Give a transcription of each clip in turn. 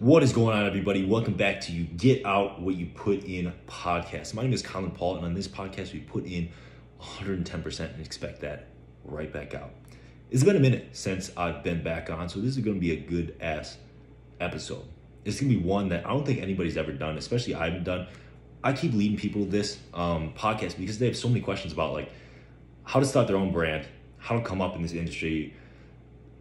What is going on, everybody? Welcome back to You Get Out What You Put In podcast. My name is Colin Paul, and on this podcast, we put in 110% and expect that right back out. It's been a minute since I've been back on, so this is going to be a good-ass episode. It's going to be one that I don't think anybody's ever done, especially I haven't done. I keep leading people to this podcast because they have so many questions about like how to start their own brand, how to come up in this industry,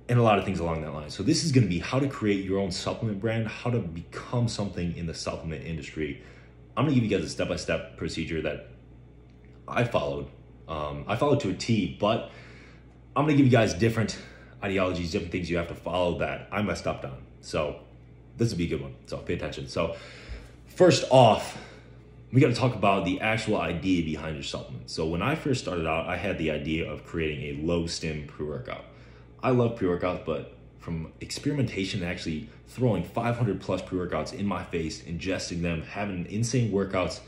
and a lot of things along that line. So this is going to be how to create your own supplement brand, how to become something in the supplement industry. I'm going to give you guys a step-by-step procedure that I followed. I followed to a T, but I'm going to give you guys different ideologies, different things you have to follow that I messed up on. So this will be a good one. So pay attention. So first off, we got to talk about the actual idea behind your supplement. So when I first started out, I had the idea of creating a low-stim pre-workout. I love pre-workouts, but from experimentation to actually throwing 500 plus pre-workouts in my face, ingesting them, having insane workouts,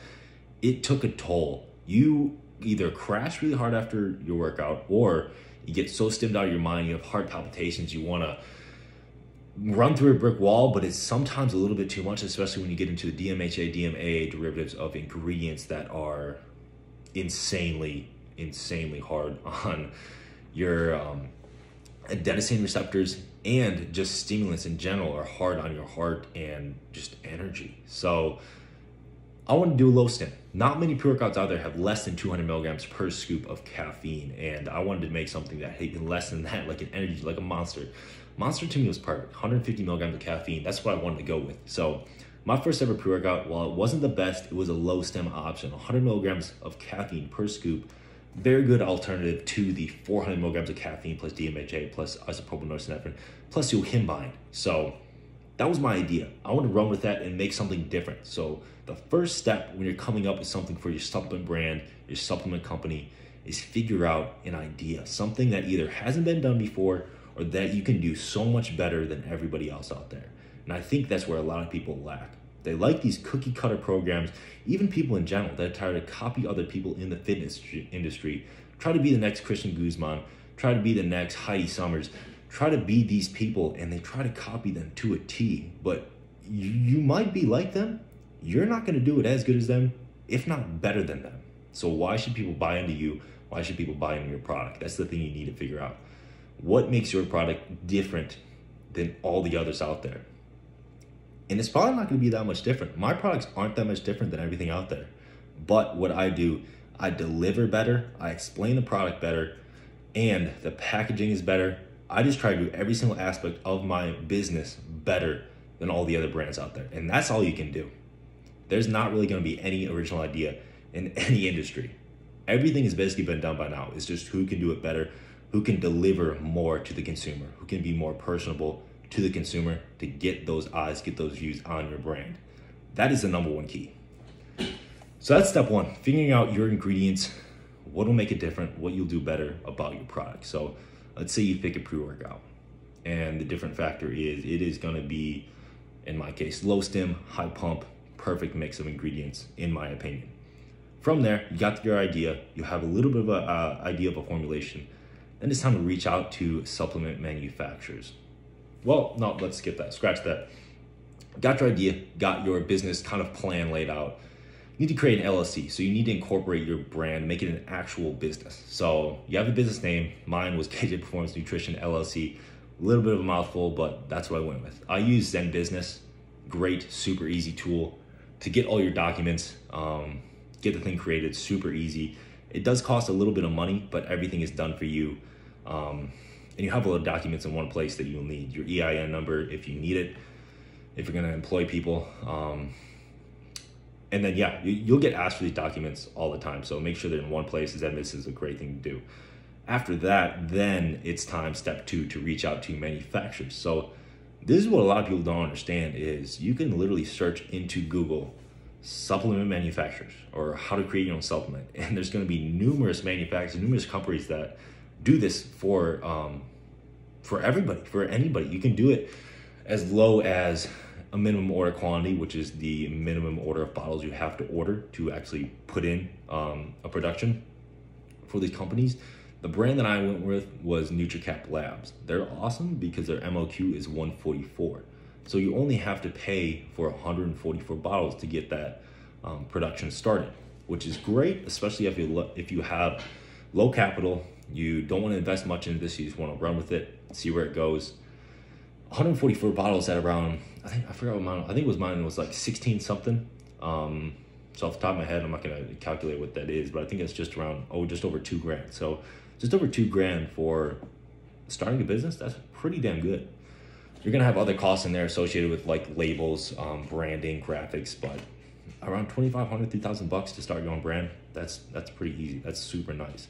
it took a toll. You either crash really hard after your workout, or you get so stimmed out of your mind, you have heart palpitations, you want to run through a brick wall, but it's sometimes a little bit too much, especially when you get into the DMHA, DMA derivatives of ingredients that are insanely hard on your adenosine receptors, and just stimulants in general are hard on your heart and just energy. So I want to do a low stim. Not many pre-workouts out there have less than 200 milligrams per scoop of caffeine, and I wanted to make something that had even less than that, like an energy, like a Monster. Monster to me was perfect, 150 milligrams of caffeine. That's what I wanted to go with. So my first ever pre-workout, while it wasn't the best, it was a low stim option, 100 milligrams of caffeine per scoop. Very good alternative to the 400 milligrams of caffeine plus DMHA plus isopropyl norepinephrine plus yohimbine. So that was my idea. I want to run with that and make something different. So the first step when you're coming up with something for your supplement brand, your supplement company, is figure out an idea, something that either hasn't been done before or that you can do so much better than everybody else out there. And I think that's where a lot of people lack. They like these cookie cutter programs, even people in general that try to copy other people in the fitness industry, try to be the next Christian Guzman, try to be the next Heidi Summers, try to be these people, and they try to copy them to a T. But you might be like them. You're not going to do it as good as them, if not better than them. So why should people buy into you? Why should people buy into your product? That's the thing you need to figure out. What makes your product different than all the others out there? And it's probably not going to be that much different. My products aren't that much different than everything out there. But what I do, I deliver better, I explain the product better, and the packaging is better. I just try to do every single aspect of my business better than all the other brands out there. And that's all you can do. There's not really going to be any original idea in any industry. Everything has basically been done by now. It's just who can do it better, who can deliver more to the consumer, who can be more personable to the consumer to get those eyes, get those views on your brand. That is the number one key. So that's step one, figuring out your ingredients, what will make it different, what you'll do better about your product. So let's say you pick a pre-workout, and the different factor is it is gonna be, in my case, low stim, high pump, perfect mix of ingredients, in my opinion. From there, you got your idea, you have a little bit of an idea of a formulation, then it's time to reach out to supplement manufacturers. Well, no, let's skip that, scratch that. Got your idea, got your business kind of plan laid out. You need to create an LLC, so you need to incorporate your brand, make it an actual business. So you have a business name, mine was KJ Performance Nutrition LLC, a little bit of a mouthful, but that's what I went with. I use Zen Business, great, super easy tool to get all your documents, get the thing created, super easy. It does cost a little bit of money, but everything is done for you. And you have a lot of documents in one place that you'll need. Your EIN number if you need it, if you're gonna employ people. And then yeah, you'll get asked for these documents all the time. So make sure they're in one place, and this is a great thing to do. After that, then it's time, step two, to reach out to manufacturers. So this is what a lot of people don't understand is you can literally search into Google supplement manufacturers or how to create your own supplement. And there's gonna be numerous manufacturers, numerous companies that do this for everybody, for anybody. You can do it as low as a minimum order quantity, which is the minimum order of bottles you have to order to actually put in a production for these companies. The brand that I went with was NUTRA Labs. They're awesome because their MOQ is 144. So you only have to pay for 144 bottles to get that production started, which is great, especially if you have low capital, you don't want to invest much into this, you just want to run with it, see where it goes. 144 bottles at around, I forgot what amount, I think mine was like 16 something. So off the top of my head, I'm not gonna calculate what that is, but I think it's just around, just over $2,000. So just over $2,000 for starting a business, that's pretty damn good. You're gonna have other costs in there associated with like labels, branding, graphics, but around $2,500, $3,000 to start your own brand, that's pretty easy. That's super nice.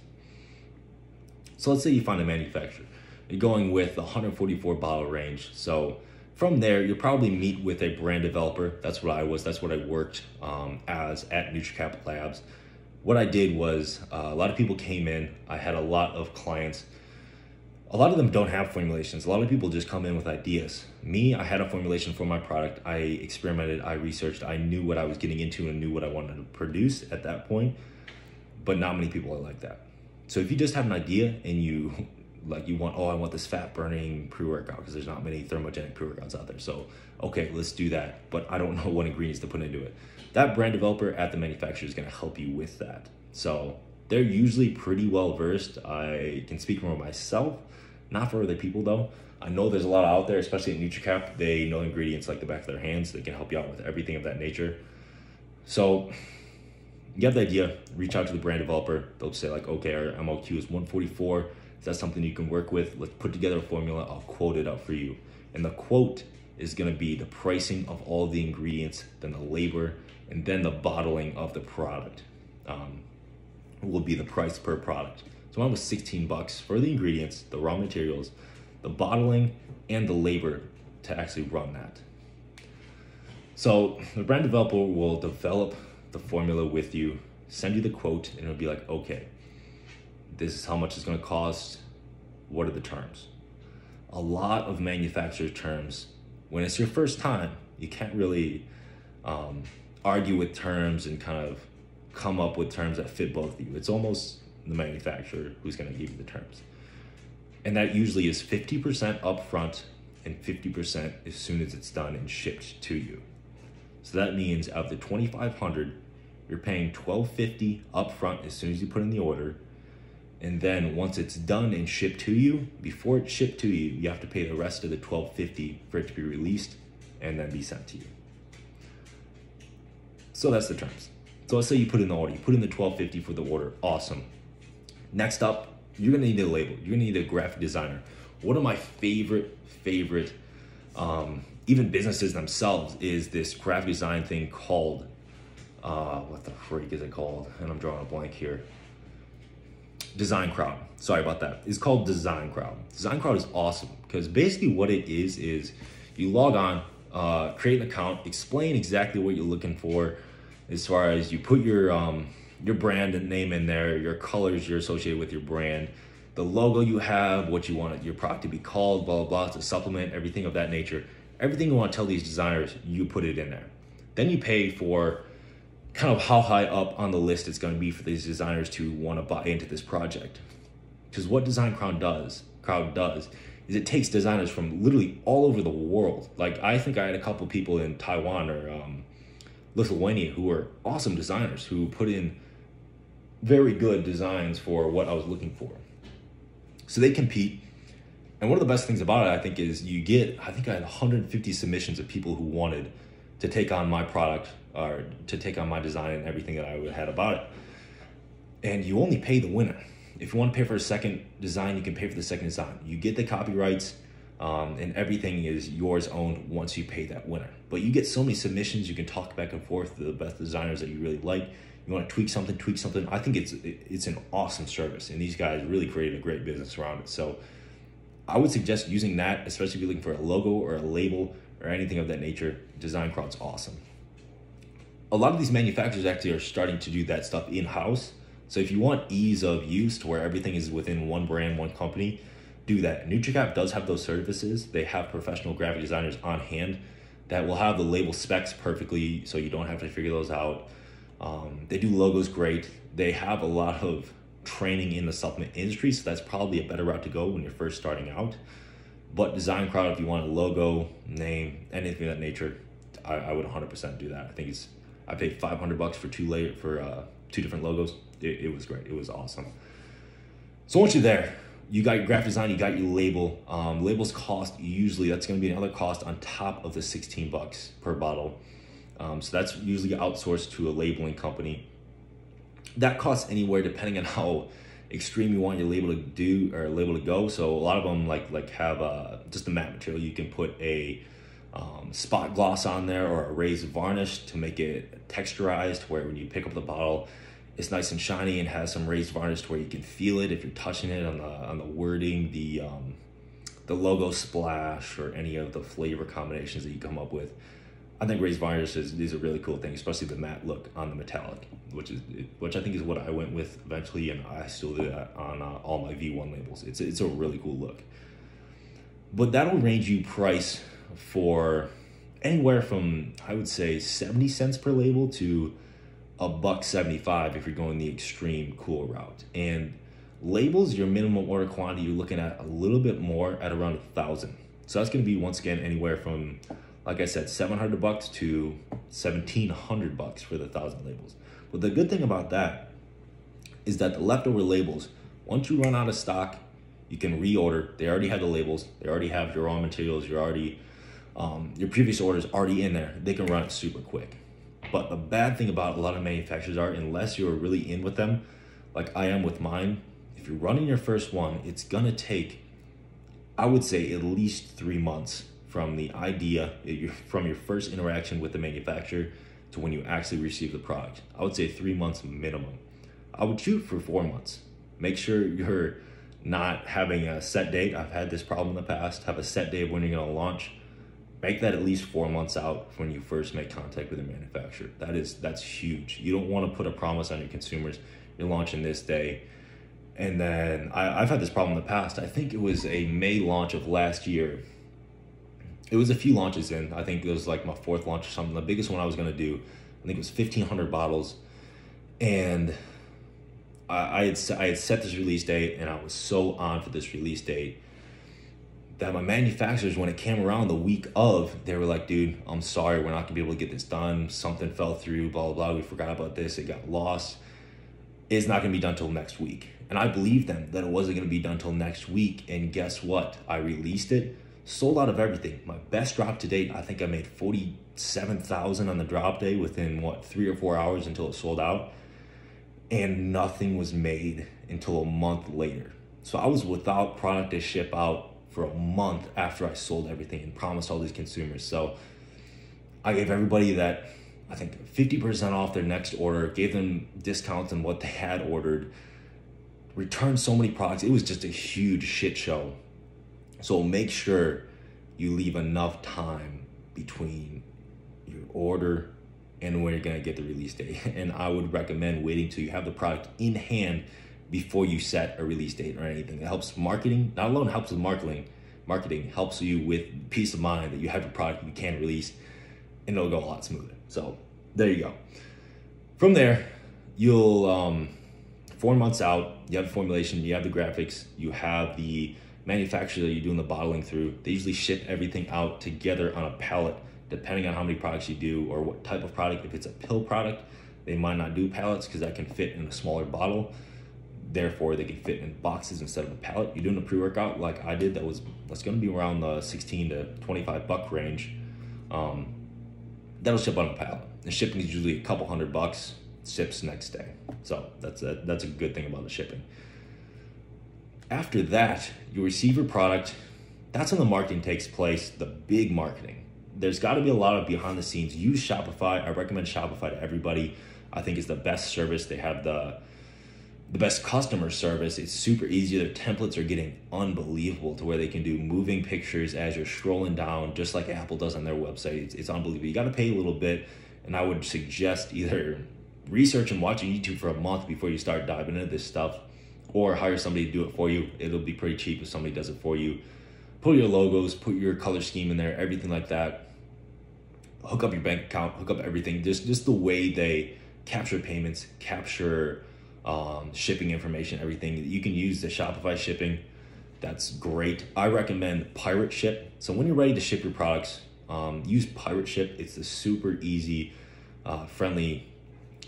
So let's say you find a manufacturer. You're going with the 144 bottle range. So from there, you'll probably meet with a brand developer. That's what I was. That's what I worked as at NutraCap Labs. What I did was a lot of people came in. I had a lot of clients. A lot of them don't have formulations. A lot of people just come in with ideas. Me, I had a formulation for my product. I experimented, I researched, I knew what I was getting into and knew what I wanted to produce at that point, but not many people are like that. So if you just have an idea and you want, I want this fat burning pre-workout because there's not many thermogenic pre-workouts out there. So, okay, let's do that. But I don't know what ingredients to put into it. That brand developer at the manufacturer is going to help you with that. So they're usually pretty well versed. I can speak for myself, not for other people though. I know there's a lot out there, especially at NutraCap. They know ingredients like the back of their hands. They can help you out with everything of that nature. So you have the idea, reach out to the brand developer. They'll say like, okay, our MOQ is 144. Is that something you can work with? Let's put together a formula. I'll quote it out for you. And the quote is gonna be the pricing of all the ingredients, then the labor, and then the bottling of the product. Will be the price per product. So mine was $16 for the ingredients, the raw materials, the bottling, and the labor to actually run that. So the brand developer will develop the formula with you, send you the quote, and it'll be like, okay, this is how much it's gonna cost, what are the terms? A lot of manufacturer terms, when it's your first time, you can't really argue with terms and kind of come up with terms that fit both of you. It's almost the manufacturer who's gonna give you the terms. And that usually is 50% upfront and 50% as soon as it's done and shipped to you. So that means out of the $2,500, you're paying $1,250 upfront as soon as you put in the order. And then once it's done and shipped to you, before it's shipped to you, you have to pay the rest of the $1,250 for it to be released and then be sent to you. So that's the terms. So let's say you put in the order, you put in the $1,250 for the order, awesome. Next up, you're gonna need a label. You're gonna need a graphic designer. One of my favorite, even businesses themselves is this graphic design thing called, what the freak is it called? And I'm drawing a blank here. Design Crowd. Sorry about that. It's called Design Crowd. Design Crowd is awesome because basically what it is you log on, create an account, explain exactly what you're looking for as far as you put your brand and name in there, your colors you're associated with your brand, the logo you have, what you want your product to be called, blah, blah, blah, to supplement, everything of that nature. Everything you want to tell these designers, you put it in there. Then you pay for kind of how high up on the list it's going to be for these designers to want to buy into this project. Because what Design Crowd does is it takes designers from literally all over the world. Like I think I had a couple people in Taiwan or Lithuania who were awesome designers who put in very good designs for what I was looking for. So they compete. And one of the best things about it, I think, is you get, I think I had 150 submissions of people who wanted to take on my product or to take on my design and everything that I had about it. And you only pay the winner. If you want to pay for a second design, you can pay for the second design. You get the copyrights and everything is yours owned once you pay that winner. But you get so many submissions, you can talk back and forth to the best designers that you really like. You want to tweak something. I think it's an awesome service, and these guys really created a great business around it. So I would suggest using that, especially if you're looking for a logo or a label or anything of that nature. Design Crowd's awesome. A lot of these manufacturers actually are starting to do that stuff in-house. So if you want ease of use to where everything is within one brand, one company, do that. NutraCap does have those services. They have professional graphic designers on hand that will have the label specs perfectly so you don't have to figure those out. They do logos great. They have a lot of training in the supplement industry, so that's probably a better route to go when you're first starting out. But design product, if you want a logo, name, anything of that nature, I would 100% do that. I paid $500 for two different logos. It was great. It was awesome. So once you're there, you got your graphic design, you got your label. Labels cost, usually that's going to be another cost on top of the $16 per bottle. So that's usually outsourced to a labeling company. That costs anywhere depending on how extreme you want your label to go. So a lot of them have just a matte material. You can put a spot gloss on there or a raised varnish to make it texturized, where when you pick up the bottle, it's nice and shiny and has some raised varnish to where you can feel it if you're touching it on the wording, the logo splash, or any of the flavor combinations that you come up with. I think raised varnish is a really cool thing, especially the matte look on the metallic, which I think is what I went with eventually, and I still do that on all my V1 labels. It's a really cool look. But that'll range you price for anywhere from, I would say, 70 cents per label to $1.75 if you're going the extreme cool route. And labels, your minimum order quantity, you're looking at a little bit more at around 1,000. So that's going to be, once again, anywhere from, like I said, $700 to $1,700 for the 1,000 labels. But the good thing about that is that the leftover labels, once you run out of stock, you can reorder. They already have the labels. They already have your raw materials. Your previous orders already in there. They can run it super quick. But the bad thing about a lot of manufacturers are, unless you're really in with them, like I am with mine, if you're running your first one, it's gonna take, I would say, at least 3 months from the idea, from your first interaction with the manufacturer to when you actually receive the product. I would say 3 months minimum. I would shoot for 4 months. Make sure you're not having a set date. I've had this problem in the past. Have a set date of when you're gonna launch. Make that at least 4 months out when you first make contact with the manufacturer. That's huge. You don't want to put a promise on your consumers. You're launching this day. And then I've had this problem in the past. I think it was a May launch of last year. It was a few launches in. I think it was like my 4th launch or something. The biggest one I was going to do, I think it was 1,500 bottles. And I had set this release date, and I was so on for this release date that my manufacturers, when it came around the week of, they were like, dude, I'm sorry, we're not gonna be able to get this done. Something fell through, blah, blah, blah. We forgot about this. It got lost. It's not gonna be done till next week. And I believed them that it wasn't gonna be done till next week. And guess what? I released it, sold out of everything. My best drop to date, I think I made 47,000 on the drop day within 3 or 4 hours until it sold out. And nothing was made until a month later. So I was without product to ship out for a month after I sold everything and promised all these consumers. So I gave everybody that, I think, 50% off their next order, gave them discounts on what they had ordered, returned so many products. It was just a huge shit show. So make sure you leave enough time between your order and when you're gonna get the release date. And I would recommend waiting till you have the product in hand before you set a release date or anything. It helps marketing, not alone helps with marketing helps you with peace of mind that you have a product you can release, and it'll go a lot smoother. So there you go. From there, you'll 4 months out, you have the formulation, you have the graphics, you have the manufacturer that you're doing the bottling through. They usually ship everything out together on a pallet, depending on how many products you do or what type of product. If it's a pill product, they might not do pallets because that can fit in a smaller bottle. Therefore, they can fit in boxes instead of a pallet. You're doing a pre-workout like I did, that's going to be around the 16 to 25 buck range. That'll ship on a pallet. The shipping is usually a couple $100. Ships next day. So that's a good thing about the shipping. After that, you receive your product. That's when the marketing takes place, the big marketing. There's got to be a lot of behind the scenes. Use Shopify. I recommend Shopify to everybody. I think it's the best service. They have the best customer service. It's super easy. Their templates are getting unbelievable to where they can do moving pictures as you're scrolling down, just like Apple does on their website. It's unbelievable. You got to pay a little bit, and I would suggest either research and watching YouTube for a month before you start diving into this stuff, or hire somebody to do it for you. It'll be pretty cheap if somebody does it for you. Put your logos, put your color scheme in there, everything like that. Hook up your bank account, hook up everything. Just the way they capture payments, capture shipping information, everything. You can use the Shopify shipping. That's great. I recommend Pirate Ship. So when you're ready to ship your products, use Pirate Ship. It's a super easy, friendly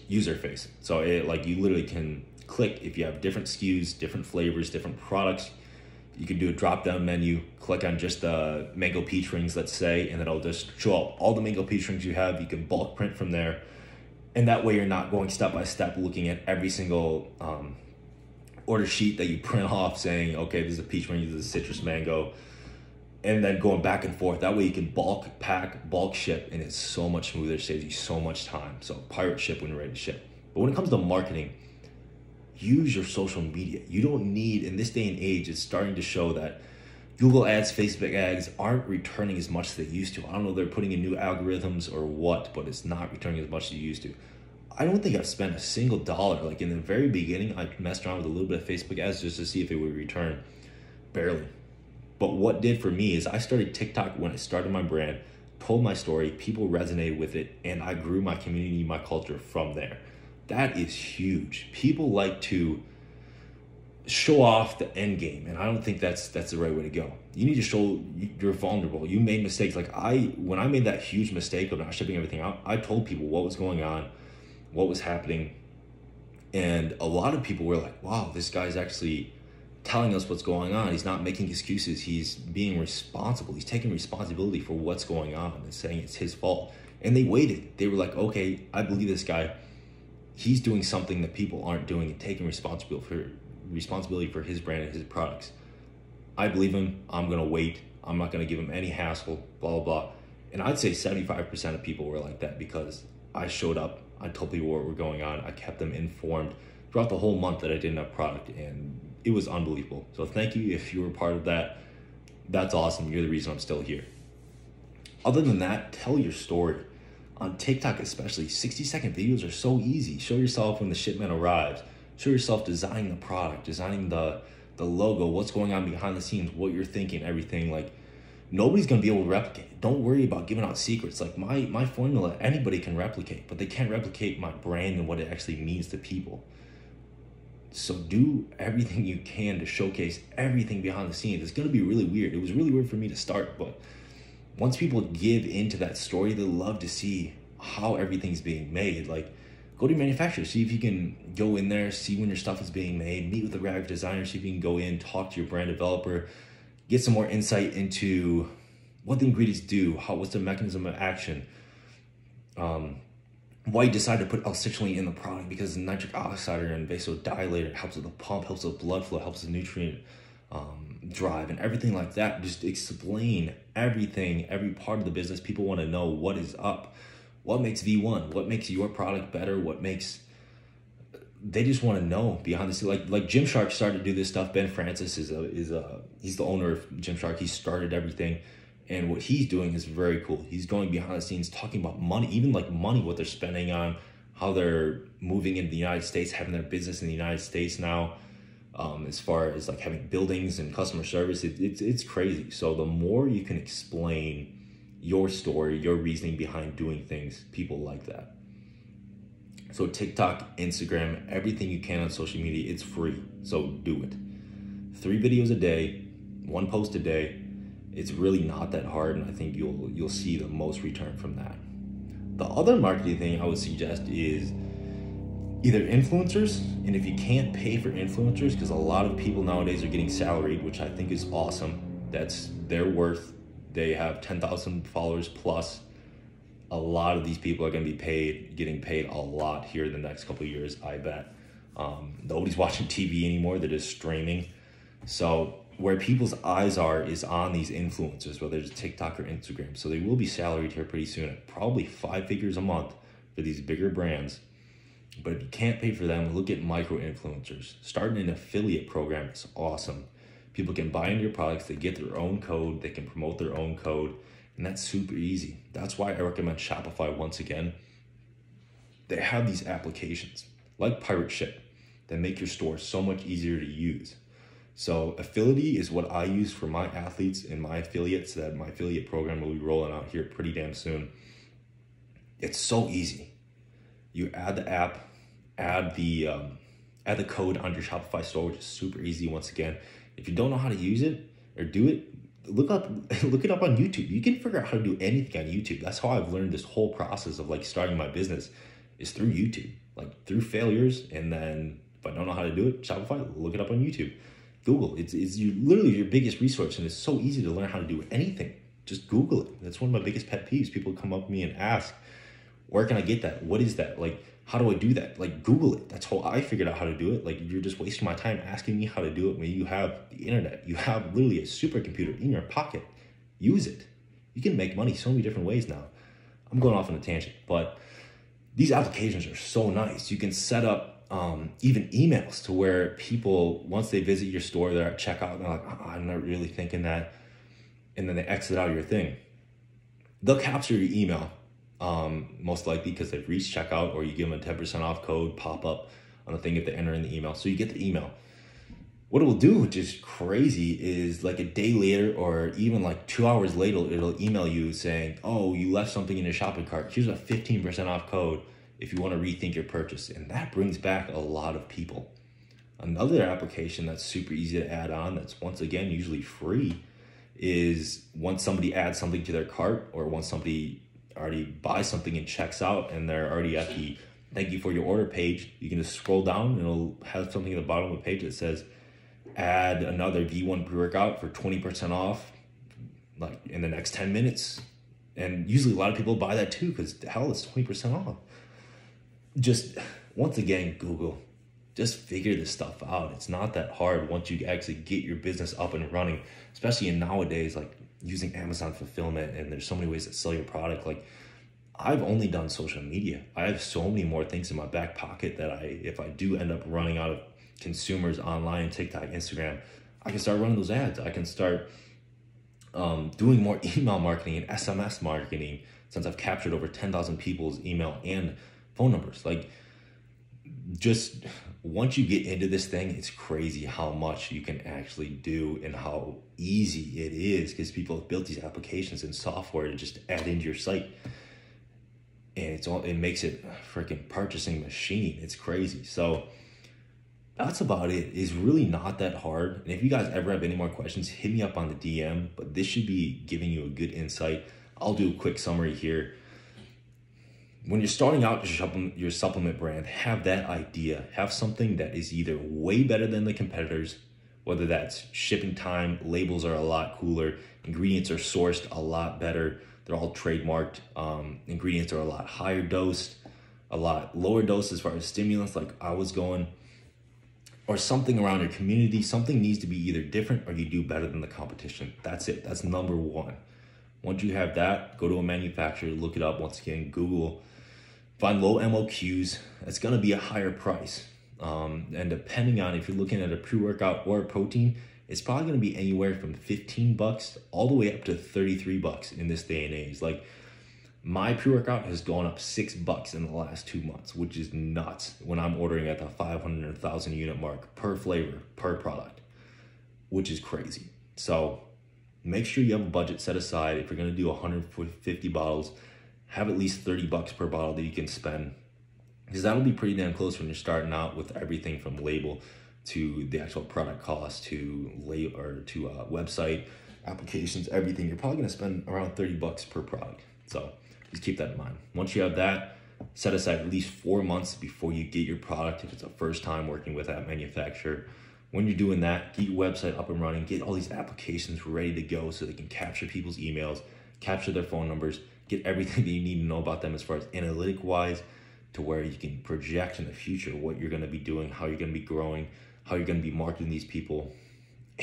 user face. So you literally can click if you have different SKUs, different flavors, different products. You can do a drop-down menu, click on just the mango peach rings, let's say, and then it'll just show up all the mango peach rings you have. You can bulk print from there. And that way you're not going step by step looking at every single order sheet that you print off saying, okay, this is a peach ring, this is a citrus mango, and then going back and forth. That way you can bulk pack, bulk ship, and it's so much smoother, saves you so much time. So Pirate Ship when you're ready to ship. But when it comes to marketing, use your social media. You don't need, in this day and age, it's starting to show that Google ads, Facebook ads aren't returning as much as they used to. I don't know if they're putting in new algorithms or what, but it's not returning as much as you used to. I don't think I've spent a single dollar. Like in the very beginning, I messed around with a little bit of Facebook ads just to see if it would return. Barely. But what did for me is I started TikTok when I started my brand, told my story, people resonated with it, and I grew my community, my culture from there. That is huge. People like to show off the end game, and I don't think that's the right way to go. You need to show you're vulnerable. You made mistakes. Like when I made that huge mistake of not shipping everything out, I told people what was going on, what was happening, and a lot of people were like, wow, this guy's actually telling us what's going on. He's not making excuses. He's being responsible. He's taking responsibility for what's going on and saying it's his fault. And they waited. They were like, okay, I believe this guy. He's doing something that people aren't doing and taking responsibility for his brand and his products. I believe him. I'm going to wait. I'm not going to give him any hassle, blah, blah, blah. And I'd say 75% of people were like that because I showed up. I told people what was going on. I kept them informed throughout the whole month that I didn't have product, and it was unbelievable. So thank you if you were part of that. That's awesome. You're the reason I'm still here. Other than that, tell your story. On TikTok especially, 60-second videos are so easy. Show yourself when the shipment arrives. Show yourself designing the product, designing the logo, what's going on behind the scenes, what you're thinking, everything. Like, nobody's gonna be able to replicate it. Don't worry about giving out secrets. Like my formula, anybody can replicate, but they can't replicate my brand and what it actually means to people. So do everything you can to showcase everything behind the scenes. It's gonna be really weird. It was really weird for me to start, but once people give into that story, they love to see how everything's being made. Like, go to your manufacturer, see if you can go in there, see when your stuff is being made, meet with the graphic designer, see if you can go in, talk to your brand developer, get some more insight into what the ingredients do, what's the mechanism of action, why you decide to put L-citrulline in the product, because the nitric oxide and vasodilator helps with the pump, helps with blood flow, helps with nutrient drive and everything like that. Just explain everything, every part of the business. People want to know what is up, what makes V1, what makes your product better, they just want to know behind the scenes. Like Gymshark started to do this stuff. Ben Francis he's the owner of Gymshark. He started everything, and what he's doing is very cool. He's going behind the scenes, talking about money, even like money, what they're spending on, how they're moving into the United States, having their business in the United States now. As far as like having buildings and customer service, it's crazy. So the more you can explain your story, your reasoning behind doing things, people like that. So TikTok, Instagram, everything you can on social media, it's free. So do it. 3 videos a day, 1 post a day. It's really not that hard, and I think you'll see the most return from that. The other marketing thing I would suggest is either influencers, and if you can't pay for influencers, because a lot of people nowadays are getting salaried, which I think is awesome. That's their worth. They have 10,000 followers plus. A lot of these people are going to be getting paid a lot here in the next couple of years, I bet. Nobody's watching TV anymore. They're just streaming. So where people's eyes are is on these influencers, whether it's TikTok or Instagram. So they will be salaried here pretty soon at probably 5 figures a month for these bigger brands. But if you can't pay for them, look at micro influencers. Starting an affiliate program is awesome. People can buy into your products, they get their own code, they can promote their own code, and that's super easy. That's why I recommend Shopify once again. They have these applications like Pirate Ship that make your store so much easier to use. So Affinity is what I use for my athletes and my affiliates. That my affiliate program will be rolling out here pretty damn soon. It's so easy. You add the app, add the code on your Shopify store, which is super easy once again. If you don't know how to use it or do it, look it up on YouTube. You can figure out how to do anything on YouTube. That's how I've learned this whole process of like starting my business, is through YouTube, like through failures. And then if I don't know how to do it, Shopify, look it up on YouTube. Google, it's literally your biggest resource, and it's so easy to learn how to do anything. Just Google it. That's one of my biggest pet peeves. People come up to me and ask, where can I get that? What is that? Like, how do I do that? Like, Google it. That's how I figured out how to do it. Like, you're just wasting my time asking me how to do it when you have the internet. You have literally a supercomputer in your pocket. Use it. You can make money so many different ways now. I'm going off on a tangent, but these applications are so nice. You can set up even emails to where people, once they visit your store, they're at checkout, and they're like, oh, I'm not really thinking that. And then they exit out of your thing. They'll capture your email, most likely because they've reached checkout, or you give them a 10% off code pop up on the thing if they enter in the email. So you get the email. What it will do, which is crazy, is like a day later or even like 2 hours later, it'll email you saying, oh, you left something in your shopping cart. Here's a 15% off code if you want to rethink your purchase. And that brings back a lot of people. Another application that's super easy to add on, that's once again usually free, is once somebody adds something to their cart, or once somebody already buys something and checks out and they're already at the thank you for your order page, you can just scroll down and it'll have something at the bottom of the page that says add another V1 pre-workout for 20% off like in the next 10 minutes. And usually a lot of people buy that too, because hell, it's 20% off. Just once again, Google, just figure this stuff out. It's not that hard once you actually get your business up and running, especially in nowadays, like using Amazon fulfillment, and there's so many ways to sell your product. Like, I've only done social media. I have so many more things in my back pocket that if I do end up running out of consumers online, TikTok, Instagram, I can start running those ads. I can start doing more email marketing and SMS marketing, since I've captured over 10,000 people's email and phone numbers. Like, just once you get into this thing, it's crazy how much you can actually do and how easy it is, because people have built these applications and software to just add into your site. And it makes it a freaking purchasing machine. It's crazy. So that's about it. It's really not that hard. And if you guys ever have any more questions, hit me up on the DM, but this should be giving you a good insight. I'll do a quick summary here. When you're starting out your supplement brand, have that idea. Have something that is either way better than the competitors, whether that's shipping time, labels are a lot cooler, ingredients are sourced a lot better, they're all trademarked, ingredients are a lot higher dosed, a lot lower dose as far as stimulants like I was going, or something around your community. Something needs to be either different or you do better than the competition. That's it. That's number one. Once you have that, go to a manufacturer, look it up. Once again, Google, find low MOQs. It's going to be a higher price. And depending on if you're looking at a pre-workout or a protein, it's probably going to be anywhere from $15 all the way up to $33 in this day and age. Like, my pre-workout has gone up $6 in the last 2 months, which is nuts when I'm ordering at the 500 or 1,000 unit mark per flavor, per product, which is crazy. So make sure you have a budget set aside. If you're going to do 150 bottles, have at least $30 per bottle that you can spend, because that'll be pretty damn close when you're starting out with everything from label to the actual product cost to website applications, everything. You're probably going to spend around $30 per product. So just keep that in mind. Once you have that, set aside at least 4 months before you get your product. If it's a first time working with that manufacturer, when you're doing that, get your website up and running, get all these applications ready to go so they can capture people's emails, capture their phone numbers, get everything that you need to know about them as far as analytic wise, to where you can project in the future what you're going to be doing, how you're going to be growing, how you're going to be marketing these people,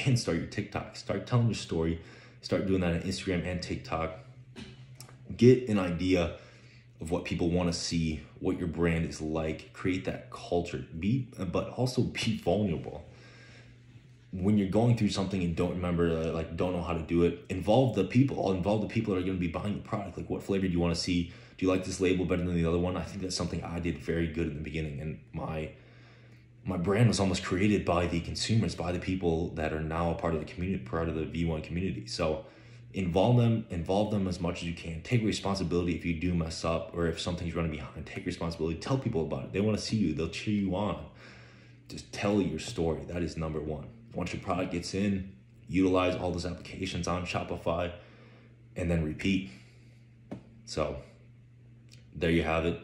and start your TikTok. Start telling your story. Start doing that on Instagram and TikTok. Get an idea of what people want to see, what your brand is like. Create that culture. But also be vulnerable. When you're going through something and don't remember, don't know how to do it, involve the people. Involve the people that are going to be buying your product. Like, what flavor do you want to see? Do you like this label better than the other one? I think that's something I did very good in the beginning, and my brand was almost created by the consumers, by the people that are now a part of the community, part of the V1 community. So involve them as much as you can. Take responsibility if you do mess up, or if something's running behind. Take responsibility. Tell people about it. They want to see you. They'll cheer you on. Just tell your story. That is number one. once your product gets in, utilize all those applications on Shopify, and then repeat. So there you have it.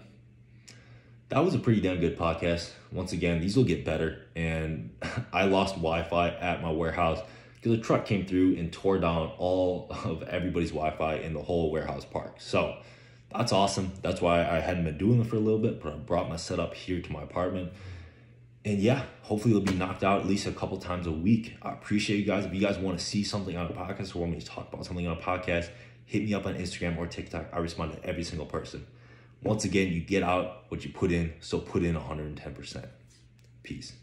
That was a pretty damn good podcast. Once again, these will get better. And I lost Wi-Fi at my warehouse because a truck came through and tore down all of everybody's Wi-Fi in the whole warehouse park. So that's awesome. That's why I hadn't been doing it for a little bit, but I brought my setup here to my apartment. And yeah, hopefully it'll be knocked out at least a couple times a week. I appreciate you guys. If you guys want to see something on a podcast or want me to talk about something on a podcast, hit me up on Instagram or TikTok. I respond to every single person. Once again, you get out what you put in, so put in 110%. Peace.